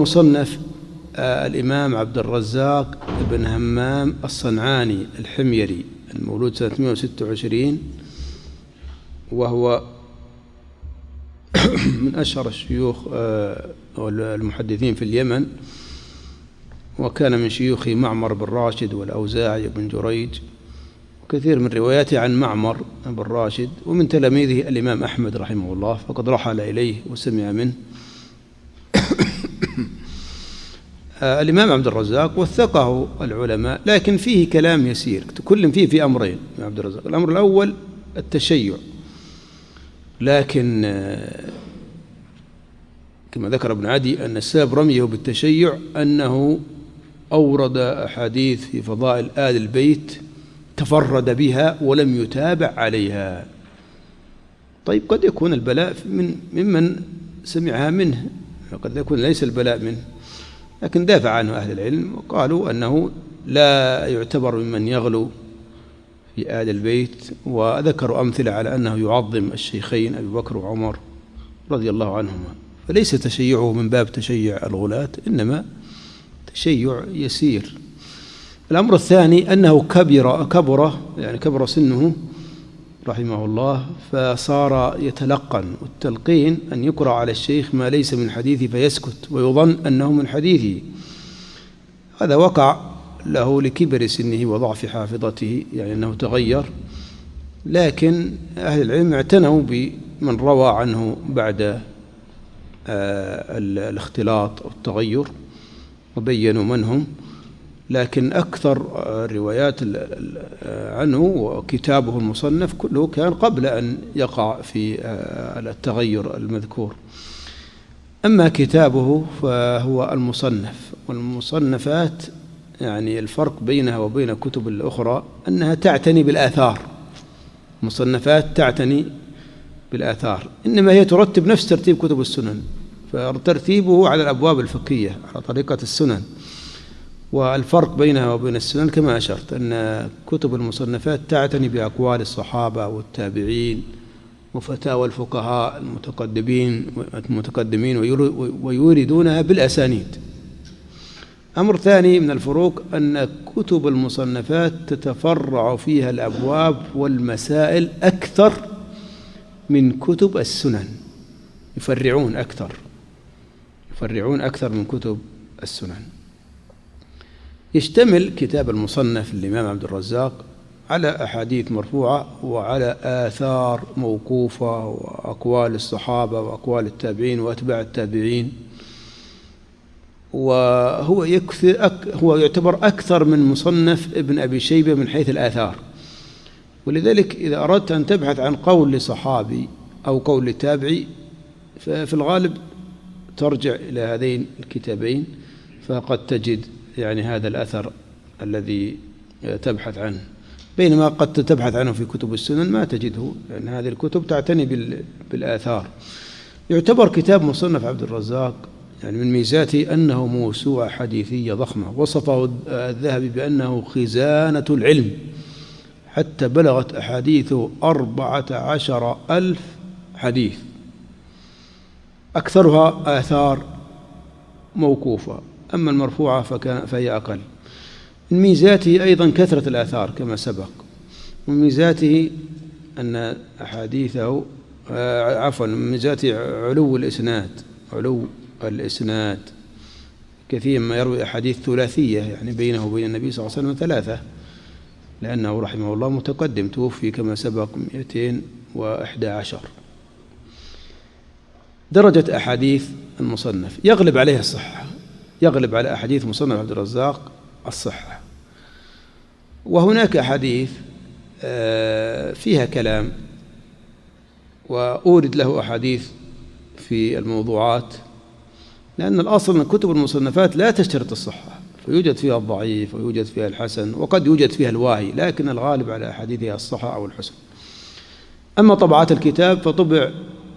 مصنف الإمام عبد الرزاق بن همام الصنعاني الحميري المولود سنة 126، وهو من أشهر الشيوخ المحدثين في اليمن، وكان من شيوخ معمر بن راشد والأوزاعي بن جريج، وكثير من رواياته عن معمر بن راشد، ومن تلاميذه الإمام أحمد رحمه الله، فقد رحل إليه وسمع منه. الإمام عبد الرزاق وثقه العلماء، لكن فيه كلام يسير، كل فيه في أمرين يا عبد الرزاق. الأمر الأول التشيع، لكن كما ذكر ابن عدي أن السبب رميه بالتشيع أنه أورد أحاديث في فضائل آل البيت تفرد بها ولم يتابع عليها. طيب، قد يكون البلاء ممن سمعها منه، وقد يكون ليس البلاء منه، لكن دافع عنه أهل العلم وقالوا أنه لا يعتبر ممن يغلو في آل البيت، وذكروا أمثلة على أنه يعظم الشيخين أبي بكر وعمر رضي الله عنهما، فليس تشيعه من باب تشيع الغلاة، إنما تشيع يسير. الأمر الثاني أنه كبر سنه رحمه الله، فصار يتلقن، والتلقين أن يقرأ على الشيخ ما ليس من حديثه فيسكت ويظن أنه من حديثه. هذا وقع له لكبر سنه وضعف حافظته، يعني أنه تغير، لكن أهل العلم اعتنوا بمن روى عنه بعد الاختلاط أو التغير وبينوا من هم. لكن أكثر الروايات عنه وكتابه المصنف كله كان قبل أن يقع في التغير المذكور. أما كتابه فهو المصنف، والمصنفات يعني الفرق بينها وبين الكتب الأخرى أنها تعتني بالآثار. مصنفات تعتني بالآثار، إنما هي ترتب نفس ترتيب كتب السنن، فترتيبه على الأبواب الفقهية على طريقة السنن. والفرق بينها وبين السنن كما أشرت أن كتب المصنفات تعتني بأقوال الصحابة والتابعين وفتاوى الفقهاء المتقدمين ويوردونها بالأسانيد. أمر ثاني من الفروق أن كتب المصنفات تتفرع فيها الأبواب والمسائل أكثر من كتب السنن، يفرعون أكثر من كتب السنن. يشتمل كتاب المصنف للإمام عبد الرزاق على أحاديث مرفوعة وعلى آثار موقوفة وأقوال الصحابة وأقوال التابعين وأتباع التابعين، وهو هو يعتبر أكثر من مصنف ابن أبي شيبة من حيث الآثار. ولذلك إذا أردت أن تبحث عن قول لصحابي أو قول لتابعي، ففي الغالب ترجع إلى هذين الكتابين، فقد تجد يعني هذا الأثر الذي تبحث عنه، بينما قد تبحث عنه في كتب السنن ما تجده، لأن هذه الكتب تعتني بالآثار. يعتبر كتاب مصنف عبد الرزاق يعني من ميزاته أنه موسوعة حديثية ضخمة، وصفه الذهبي بأنه خزانة العلم، حتى بلغت أحاديثه 14,000 حديث، أكثرها آثار موقوفة، أما المرفوعة فهي أقل. من ميزاته أيضا كثرة الآثار كما سبق، ومن ميزاته أن أحاديثه من ميزاته علو الإسناد، كثير ما يروي أحاديث ثلاثية، يعني بينه وبين النبي صلى الله عليه وسلم 3، لأنه رحمه الله متقدم، توفي كما سبق 211. درجة أحاديث المصنف يغلب عليها الصحة، يغلب على أحاديث مصنف عبد الرزاق الصحة، وهناك أحاديث فيها كلام، وأورد له أحاديث في الموضوعات، لأن الأصل أن كتب المصنفات لا تشترط الصحة، فيوجد فيها الضعيف ويوجد فيها الحسن وقد يوجد فيها الواهي، لكن الغالب على أحاديثها الصحة أو الحسن. أما طبعات الكتاب فطبع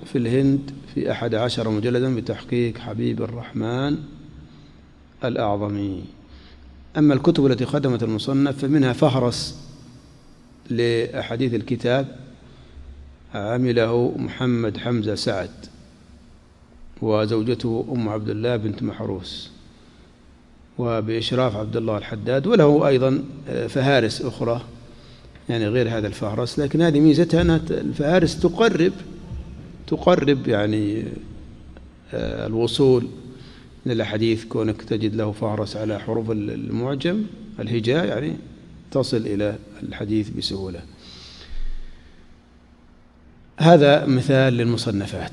في الهند في 11 مجلدا بتحقيق حبيب الرحمن الأعظمي. أما الكتب التي خدمت المصنف فمنها فهرس لأحاديث الكتاب عمله محمد حمزة سعد، وزوجته أم عبد الله بنت محروس، وبإشراف عبد الله الحداد، وله أيضا فهارس أخرى يعني غير هذا الفهرس، لكن هذه ميزتها أنها الفهارس تقرب يعني الوصول للحديث، كونك تجد له فهرس على حروف المعجم الهجاء يعني تصل إلى الحديث بسهولة. هذا مثال للمصنفات.